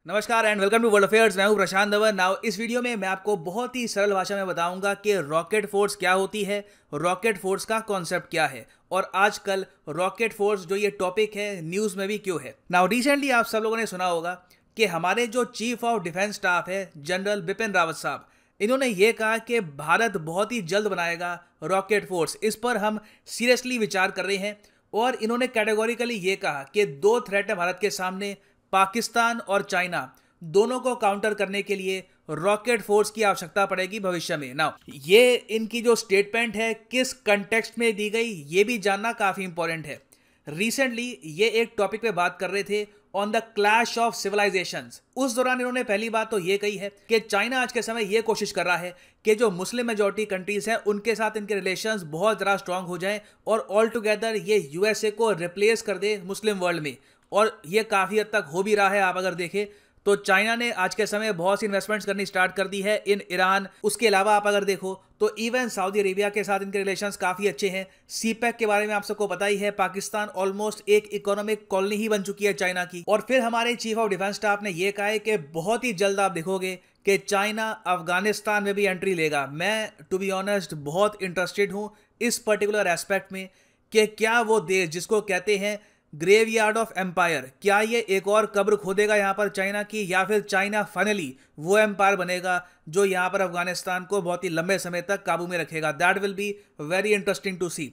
नमस्कार and welcome to world affairs. मैं हूं प्रशांत धवन। नाउ इस वीडियो में मैं आपको बहुत ही सरल भाषा में बताऊंगा कि रॉकेट फोर्स क्या होती है, रॉकेट फोर्स का कॉन्सेप्ट क्या है और आजकल रॉकेट फोर्स जो ये टॉपिक है न्यूज़ में भी क्यों है। नाउ रिसेंटली आप सब लोगों ने सुना होगा कि हमारे जो चीफ ऑफ डिफेंस स्टाफ है जनरल बिपिन रावत साहब, इन्होंने ये कहा कि भारत बहुत ही जल्द बनाएगा रॉकेट फोर्स। इस पर हम सीरियसली विचार कर रहे हैं और इन्होंने कैटेगोरिकली ये कहा कि दो थ्रेट है भारत के सामने, पाकिस्तान और चाइना। दोनों को काउंटर करने के लिए रॉकेट फोर्स की आवश्यकता पड़ेगी भविष्य में। नाउ ये इनकी जो स्टेटमेंट है किस कंटेक्स्ट में दी गई ये भी जानना काफी इंपॉर्टेंट है। रिसेंटली ये एक टॉपिक पे बात कर रहे थे on the clash of civilisations. उस दौरान इन्होंने पहली बात तो ये कही है कि चाइना आज के समय ये कोशिश कर रहा है कि जो मुस्लिम मेजॉरिटी कंट्रीज हैं उनके साथ इनके रिलेशंस बहुत ज़्यादा स्ट्रांग हो जाएं और ऑल टुगेदर ये यूएसए को रिप्लेस कर दे मुस्लिम वर्ल्ड में। और ये काफ़ी हद तक हो भी रहा है। आप अगर देखें तो चाइना ने आज के समय बहुत सी इन्वेस्टमेंट्स करनी स्टार्ट कर दी है इन ईरान। उसके अलावा आप अगर देखो तो इवन सऊदी अरेबिया के साथ इनके रिलेशंस काफ़ी अच्छे हैं। सीपैक के बारे में आप सबको पता ही है, पाकिस्तान ऑलमोस्ट एक इकोनॉमिक कॉलोनी ही बन चुकी है चाइना की। और फिर हमारे चीफ ऑफ डिफेंस स्टाफ ने यह कहा है कि बहुत ही जल्द आप देखोगे कि चाइना अफगानिस्तान में भी एंट्री लेगा। मैं टू बी ऑनेस्ट बहुत इंटरेस्टेड हूँ इस पर्टिकुलर एस्पेक्ट में कि क्या वो देश जिसको कहते हैं ग्रेवयार्ड ऑफ एम्पायर, क्या ये एक और कब्र खोदेगा यहाँ पर चाइना की, या फिर चाइना फाइनली वो एम्पायर बनेगा जो यहाँ पर अफगानिस्तान को बहुत ही लंबे समय तक काबू में रखेगा। That will be very interesting to see.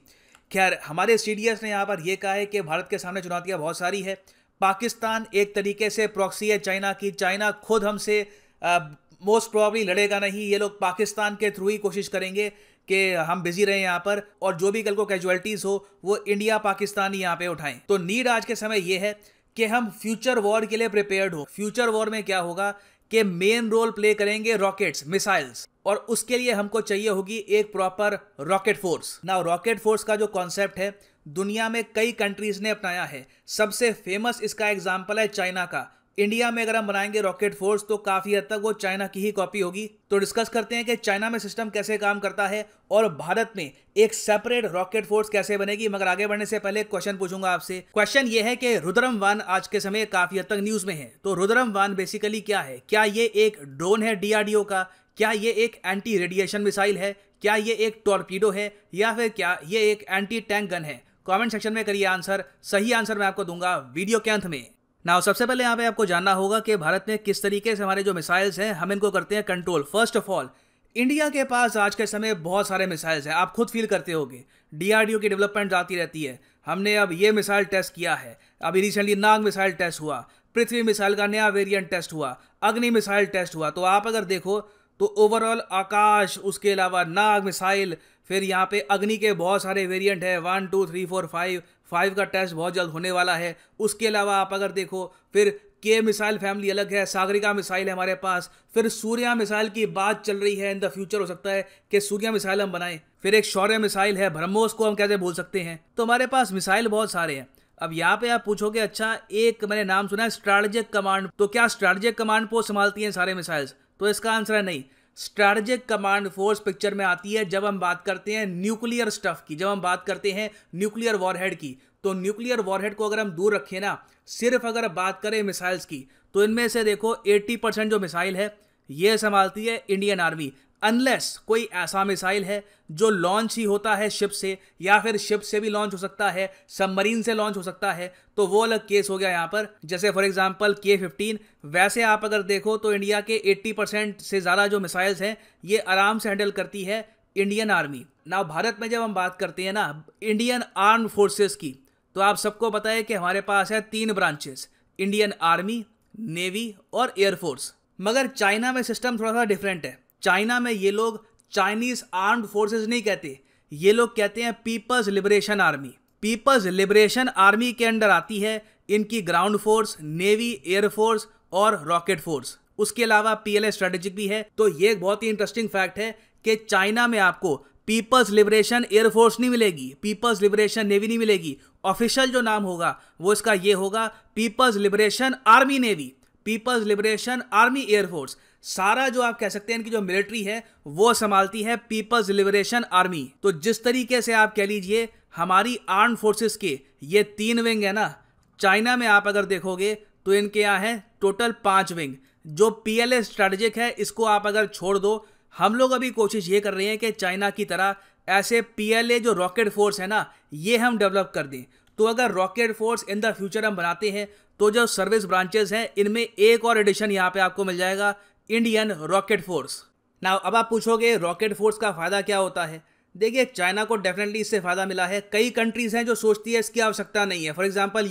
खैर, हमारे सीडीएस ने यहाँ पर यह कहा है कि भारत के सामने चुनौतियाँ बहुत सारी है। पाकिस्तान एक तरीके से प्रॉक्सी है चाइना की। चाइना खुद हमसे मोस्ट प्रोबेबली लड़ेगा नहीं, ये लोग पाकिस्तान के थ्रू ही कोशिश करेंगे कि हम बिजी रहे यहाँ पर और जो भी कल को कैजुअलिटीज हो वो इंडिया पाकिस्तान ही यहाँ पे उठाएं। तो नीड आज के समय ये है कि हम फ्यूचर वॉर के लिए प्रिपेयर्ड हो। फ्यूचर वॉर में क्या होगा कि मेन रोल प्ले करेंगे रॉकेट्स, मिसाइल्स, और उसके लिए हमको चाहिए होगी एक proper rocket force. Now rocket force का जो कॉन्सेप्ट है दुनिया में कई कंट्रीज ने अपनाया है। सबसे फेमस इसका एग्जाम्पल है चाइना का। इंडिया में अगर हम बनाएंगे रॉकेट फोर्स तो काफी हद तक वो चाइना की ही कॉपी होगी। तो डिस्कस करते हैं कि चाइना में सिस्टम कैसे काम करता है और भारत में एक सेपरेट रॉकेट फोर्स कैसे बनेगी। मगर आगे बढ़ने से पहले क्वेश्चन पूछूंगा आपसे। क्वेश्चन ये है कि रुद्रम 1 आज के समय काफी हद तक न्यूज में है। तो रुद्रम 1 बेसिकली क्या है? क्या ये एक ड्रोन है डीआरडीओ का? क्या ये एक एंटी रेडिएशन मिसाइल है? क्या ये एक टॉर्पीडो है? या फिर क्या ये एक एंटी टैंक गन है? कमेंट सेक्शन में करिए आंसर। सही आंसर मैं आपको दूंगा वीडियो के अंत में। नाउ सबसे पहले यहाँ पे आपको जानना होगा कि भारत में किस तरीके से हमारे जो मिसाइल्स हैं हम इनको करते हैं control. First of all, India के पास आज के समय बहुत सारे मिसाइल्स हैं। आप खुद फील करते होगे डीआरडीओ की डेवलपमेंट आती रहती है। हमने अब ये मिसाइल टेस्ट किया है, अभी रिसेंटली नाग मिसाइल टेस्ट हुआ, पृथ्वी मिसाइल का नया वेरिएंट टेस्ट हुआ, अग्नि मिसाइल टेस्ट हुआ। तो आप अगर देखो तो ओवरऑल आकाश, उसके अलावा नाग मिसाइल, फिर यहाँ पे अग्नि के बहुत सारे वेरिएंट है, 1 2 3 4 5 का टेस्ट बहुत जल्द होने वाला है। उसके अलावा आप अगर देखो फिर के मिसाइल फैमिली अलग है, सागरिका मिसाइल है हमारे पास, फिर सूर्या मिसाइल की बात चल रही है। इन द फ्यूचर हो सकता है कि सूर्या मिसाइल हम बनाएं। फिर एक शौर्य मिसाइल है, ब्रह्मोस को हम कैसे भूल सकते हैं। तो हमारे पास मिसाइल बहुत सारे हैं। अब यहाँ पे आप पूछोगे अच्छा एक मैंने नाम सुना है स्ट्रैटेजिक कमांड, तो क्या स्ट्रैटेजिक कमांड पोस्ट संभालती हैं सारे मिसाइल्स? तो इसका आंसर है नहीं। स्ट्रैटेजिक कमांड फोर्स पिक्चर में आती है जब हम बात करते हैं न्यूक्लियर स्टफ की, जब हम बात करते हैं न्यूक्लियर वॉरहेड की। तो न्यूक्लियर वॉरहेड को अगर हम दूर रखें ना, सिर्फ अगर बात करें मिसाइल्स की, तो इनमें से देखो 80% जो मिसाइल है ये संभालती है इंडियन आर्मी। अनलेस कोई ऐसा मिसाइल है जो लॉन्च ही होता है शिप से, या फिर शिप से भी लॉन्च हो सकता है, सबमरीन से लॉन्च हो सकता है, तो वो अलग केस हो गया यहाँ पर। जैसे फॉर एग्जांपल K-15। वैसे आप अगर देखो तो इंडिया के 80% से ज़्यादा जो मिसाइल्स हैं ये आराम से हैंडल करती है इंडियन आर्मी। ना भारत में जब हम बात करते हैं ना इंडियन आर्म फोर्सेस की, तो आप सबको पता है कि हमारे पास है 3 ब्रांचेस, इंडियन आर्मी, नेवी और एयरफोर्स। मगर चाइना में सिस्टम थोड़ा सा डिफरेंट है। चाइना में ये लोग चाइनीज आर्म्ड फोर्सेस नहीं कहते, ये लोग कहते हैं people's liberation army. People's liberation army के अंडर आती है इनकी ग्राउंड फोर्स, नेवी, एयरफोर्स और रॉकेट फोर्स। उसके अलावा पीएलए स्ट्रेटेजिक भी है। तो ये एक बहुत ही इंटरेस्टिंग फैक्ट है कि चाइना में आपको पीपल्स लिबरेशन एयरफोर्स नहीं मिलेगी, पीपल्स लिबरेशन नेवी नहीं मिलेगी। ऑफिशियल जो नाम होगा वो इसका ये होगा people's liberation army navy, people's liberation army air force. सारा जो आप कह सकते हैं इनकी जो मिलिट्री है वो संभालती है पीपल्स लिबरेशन आर्मी। तो जिस तरीके से आप कह लीजिए हमारी आर्म फोर्सेस के ये 3 विंग है ना, चाइना में आप अगर देखोगे तो इनके यहाँ है टोटल 5 विंग। जो PLA स्ट्रेटेजिक है इसको आप अगर छोड़ दो, हम लोग अभी कोशिश ये कर रहे हैं कि चाइना की तरह ऐसे PLA जो रॉकेट फोर्स है ना, ये हम डेवलप कर दें। तो अगर rocket force in the future हम बनाते हैं तो जो सर्विस ब्रांचेस हैं इनमें एक और एडिशन यहाँ पे आपको मिल जाएगा, इंडियन रॉकेट फोर्स। नाउ अब आप पूछोगे रॉकेट फोर्स का फ़ायदा क्या होता है। देखिए, चाइना को डेफिनेटली इससे फ़ायदा मिला है। कई कंट्रीज़ हैं जो सोचती है इसकी आवश्यकता नहीं है। फॉर एग्जांपल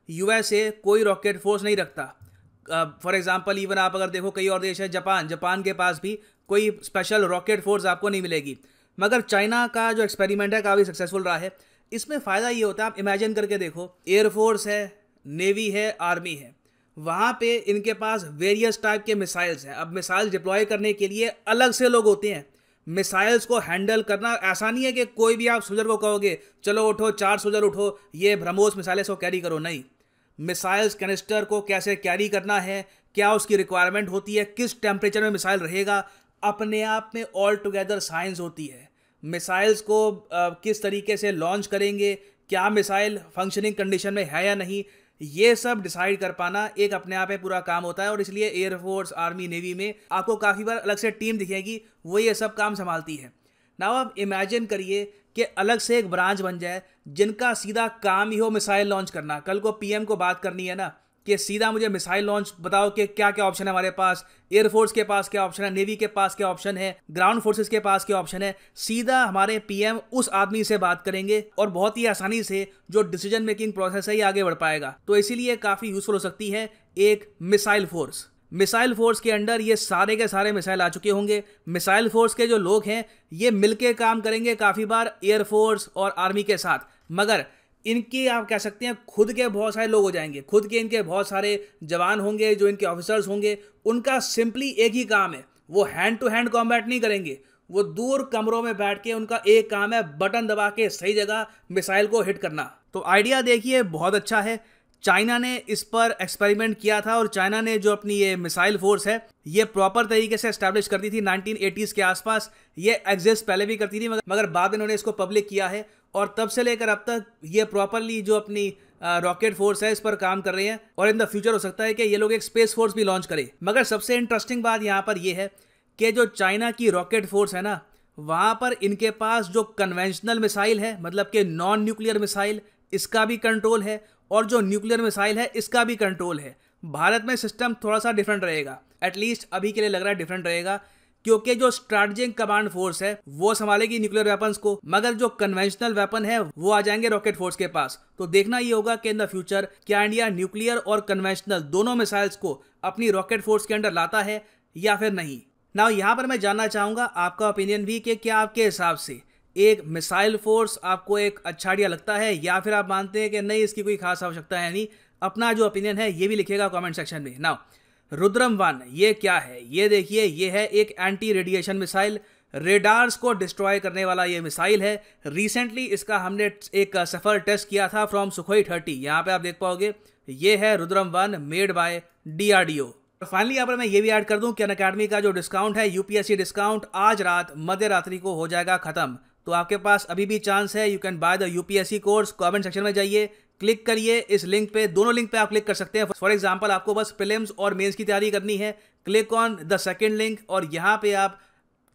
यूएसए कोई रॉकेट फोर्स नहीं रखता। फॉर एग्जांपल इवन आप अगर देखो कई और देश है, जापान के पास भी कोई स्पेशल रॉकेट फोर्स आपको नहीं मिलेगी। मगर चाइना का जो एक्सपेरिमेंट है काफ़ी सक्सेसफुल रहा है। इसमें फ़ायदा ये होता है, आप इमेजिन करके देखो, एयरफोर्स है, नेवी है, आर्मी है, वहाँ पे इनके पास वेरियस टाइप के मिसाइल्स हैं। अब मिसाइल डिप्लॉय करने के लिए अलग से लोग होते हैं। मिसाइल्स को हैंडल करना ऐसा नहीं है कि कोई भी आप सोल्जर को कहोगे चलो उठो 4 सोल्जर उठो, ये ब्रह्मोस मिसाइल को कैरी करो, नहीं। मिसाइल्स कैनिस्टर को कैसे कैरी करना है, क्या उसकी रिक्वायरमेंट होती है, किस टेम्परेचर में मिसाइल रहेगा, अपने आप में ऑल टुगेदर साइंस होती है। मिसाइल्स को किस तरीके से लॉन्च करेंगे, क्या मिसाइल फंक्शनिंग कंडीशन में है या नहीं, ये सब डिसाइड कर पाना एक अपने आप में पूरा काम होता है। और इसलिए एयरफोर्स, आर्मी, नेवी में आपको काफ़ी बार अलग से टीम दिखेगी, वो ये सब काम संभालती है। नाउ आप इमेजिन करिए कि अलग से एक ब्रांच बन जाए जिनका सीधा काम ही हो मिसाइल लॉन्च करना। कल को PM को बात करनी है ना कि सीधा मुझे मिसाइल लॉन्च बताओ कि क्या क्या ऑप्शन है हमारे पास, एयरफोर्स के पास क्या ऑप्शन है, नेवी के पास क्या ऑप्शन है, ग्राउंड फोर्सेस के पास क्या ऑप्शन है। सीधा हमारे PM उस आदमी से बात करेंगे और बहुत ही आसानी से जो डिसीजन मेकिंग प्रोसेस है ये आगे बढ़ पाएगा। तो इसीलिए काफ़ी यूजफुल हो सकती है एक मिसाइल फोर्स। मिसाइल फोर्स के अंडर ये सारे के सारे मिसाइल आ चुके होंगे। मिसाइल फोर्स के जो लोग हैं ये मिलके काम करेंगे काफ़ी बार एयरफोर्स और आर्मी के साथ, मगर इनके आप कह सकते हैं खुद के बहुत सारे लोग हो जाएंगे, खुद के इनके बहुत सारे जवान होंगे जो इनके ऑफिसर्स होंगे। उनका सिंपली एक ही काम है, वो हैंड टू हैंड कॉम्बैट नहीं करेंगे, वो दूर कमरों में बैठ के उनका एक काम है बटन दबा के सही जगह मिसाइल को हिट करना। तो आइडिया देखिए बहुत अच्छा है। चाइना ने इस पर एक्सपेरिमेंट किया था और चाइना ने जो अपनी ये मिसाइल फोर्स है ये प्रॉपर तरीके से एस्टैब्लिश कर दी थी 1980s के आसपास। ये एग्जिस्ट पहले भी करती थी मगर बाद में इन्होंने इसको पब्लिक किया है और तब से लेकर अब तक ये प्रॉपरली जो अपनी रॉकेट फोर्स है इस पर काम कर रहे हैं। और इन द फ्यूचर हो सकता है कि ये लोग एक स्पेस फोर्स भी लॉन्च करें। मगर सबसे इंटरेस्टिंग बात यहाँ पर यह है कि जो चाइना की रॉकेट फोर्स है ना, वहाँ पर इनके पास जो कन्वेंशनल मिसाइल है, मतलब कि नॉन न्यूक्लियर मिसाइल, इसका भी कंट्रोल है और जो न्यूक्लियर मिसाइल है इसका भी कंट्रोल है। भारत में सिस्टम थोड़ा सा डिफरेंट रहेगा, एटलीस्ट अभी के लिए लग रहा है डिफरेंट रहेगा, क्योंकि जो स्ट्रैटेजिक कमांड फोर्स है वो संभालेगी न्यूक्लियर वेपन्स को, मगर जो कन्वेंशनल वेपन है वो आ जाएंगे रॉकेट फोर्स के पास। तो देखना ये होगा कि इन द फ्यूचर क्या इंडिया न्यूक्लियर और कन्वेंशनल दोनों मिसाइल्स को अपनी रॉकेट फोर्स के अंडर लाता है या फिर नहीं। नाउ यहाँ पर मैं जानना चाहूँगा आपका ओपिनियन भी कि क्या आपके हिसाब से एक मिसाइल फोर्स आपको एक अच्छा आइडिया लगता है या फिर आप मानते हैं कि नहीं इसकी कोई खास आवश्यकता है नहीं। अपना जो ओपिनियन है ये भी लिखिएगा कमेंट सेक्शन में। नाउ रुद्रम 1 ये क्या है, ये देखिए, ये है एक एंटी रेडिएशन मिसाइल, रेडार्स को डिस्ट्रॉय करने वाला ये मिसाइल है। रिसेंटली इसका हमने एक सफल टेस्ट किया था फ्रॉम सुखोई 30। यहाँ पे आप देख पाओगे ये है Rudram 1 made by DRDO। Finally यहाँ पर मैं ये भी ऐड कर दूं कि अनअकैडमी का जो डिस्काउंट है UPSC डिस्काउंट आज रात मध्य रात्रि को हो जाएगा खत्म। तो आपके पास अभी भी चांस है, you can by the UPSC course. Comment section में जाइए, क्लिक करिए इस लिंक पे, दोनों लिंक पे आप क्लिक कर सकते हैं। फॉर एग्जांपल आपको बस प्रीलिम्स और मेंस की तैयारी करनी है, click on the second link और यहाँ पे आप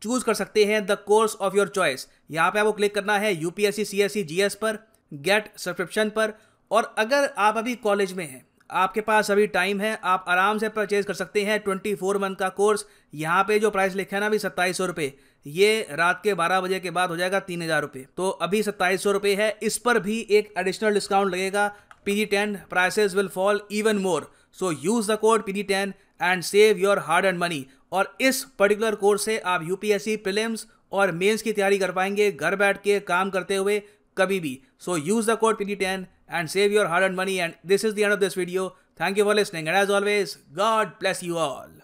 चूज कर सकते हैं the course of your choice. यहाँ पे आपको क्लिक करना है UPSC CSE GS पर, गेट सब्सक्रिप्शन पर। और अगर आप अभी कॉलेज में हैं, आपके पास अभी टाइम है, आप आराम से परचेज कर सकते हैं 24 मंथ का कोर्स। यहाँ पे जो प्राइस लिखा है ना अभी 2700 रुपये, ये रात के 12 बजे के बाद हो जाएगा 3000 रुपये। तो अभी 2700 रुपये है, इस पर भी एक एडिशनल डिस्काउंट लगेगा। PG10 prices will fall even more, so use the code PG10 and save your hard and money. और इस पर्टिकुलर कोर्स से आप UPSC प्रीलिम्स और मेंस की तैयारी कर पाएंगे घर बैठ के काम करते हुए कभी भी। So use the code PG10 and save your hard-earned money. And this is the end of this video. Thank you for listening, and as always, God bless you all.